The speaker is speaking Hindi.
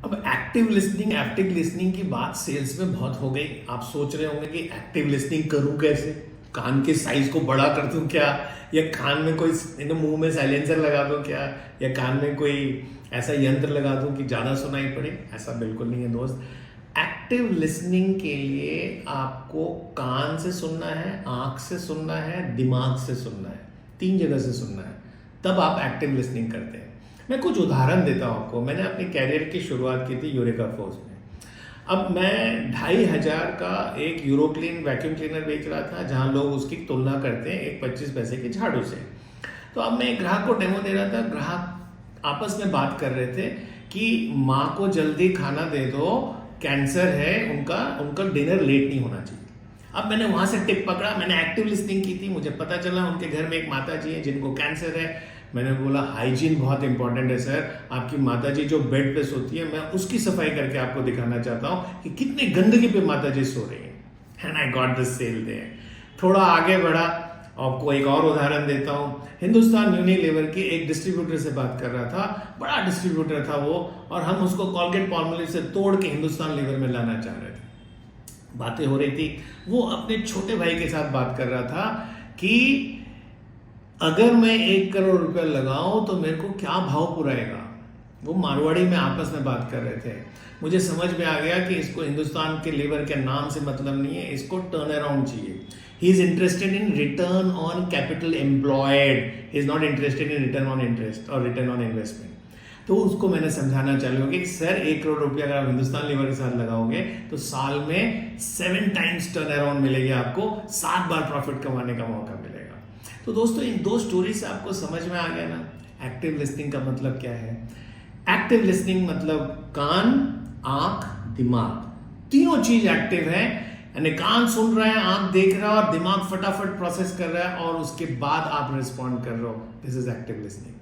अब एक्टिव लिसनिंग की बात सेल्स में बहुत हो गई। आप सोच रहे होंगे कि एक्टिव लिसनिंग करूं कैसे, कान के साइज को बड़ा कर दूं क्या, या कान में कोई मुंह में साइलेंसर लगा दूं क्या, या कान में कोई ऐसा यंत्र लगा दूं कि ज्यादा सुनाई पड़े। ऐसा बिल्कुल नहीं है दोस्त। एक्टिव लिसनिंग के लिए आपको कान से सुनना है, आंख से सुनना है, दिमाग से सुनना है, 3 जगह से सुनना है, तब आप एक्टिव लिसनिंग करते हैं। मैं कुछ उदाहरण देता हूं आपको। मैंने अपने कैरियर की शुरुआत की थी यूरेका फोर्स में। अब मैं 2500 का एक यूरोक्लीन वैक्यूम क्लीनर बेच रहा था, जहां लोग उसकी तुलना करते हैं एक 25 पैसे के झाड़ू से। तो अब मैं एक ग्राहक को डेमो दे रहा था। ग्राहक आपस में बात कर रहे थे कि माँ को जल्दी खाना दे दो, कैंसर है उनका डिनर लेट नहीं होना चाहिए। अब मैंने वहां से टिप पकड़ा, मैंने एक्टिव लिसनिंग की थी। मुझे पता चला उनके घर में एक माता जी है जिनको कैंसर है। मैंने बोला हाइजीन बहुत इंपॉर्टेंट है सर, आपकी माता जी जो बेड पे सोती है, मैं उसकी सफाई करके आपको दिखाना चाहता हूं कि कितनी गंदगी पे माता जी सो रही है। And I got the cell there. थोड़ा आगे बढ़ा, आपको एक और उदाहरण देता हूं। हिंदुस्तान यूनिलीवर की एक डिस्ट्रीब्यूटर से बात कर रहा था, बड़ा डिस्ट्रीब्यूटर था वो, और हम उसको कॉलगेट पाल्मोलिव से तोड़ के हिंदुस्तान लीवर में लाना चाह रहे थे। बातें हो रही थी। वो अपने छोटे भाई के साथ बात कर रहा था कि अगर मैं 1 करोड़ रुपया लगाऊं तो मेरे को क्या भाव पुराएगा। वो मारवाड़ी में आपस में बात कर रहे थे। मुझे समझ में आ गया कि इसको हिंदुस्तान के लीवर के नाम से मतलब नहीं है, इसको टर्न अराउंड चाहिए। He is interested in return on capital employed, he is not interested in return on interest और रिटर्न ऑन इन्वेस्टमेंट। तो उसको मैंने समझाना चालू कि सर 1 करोड़ रुपया अगर आप हिंदुस्तान लीवर के साथ लगाओगे तो साल में 7 टाइम्स टर्न अराउंड मिलेगी, आपको 7 बार प्रॉफिट कमाने का मौका मिलेगा। तो दोस्तों इन 2 स्टोरी से आपको समझ में आ गया ना एक्टिव लिसनिंग का मतलब क्या है। एक्टिव लिसनिंग मतलब कान, आंख, दिमाग, तीनों चीज एक्टिव है। यानी कान सुन रहा है, आंख देख रहा है और दिमाग फटाफट प्रोसेस कर रहा है, और उसके बाद आप रिस्पॉन्ड कर रहे हो। This is active listening.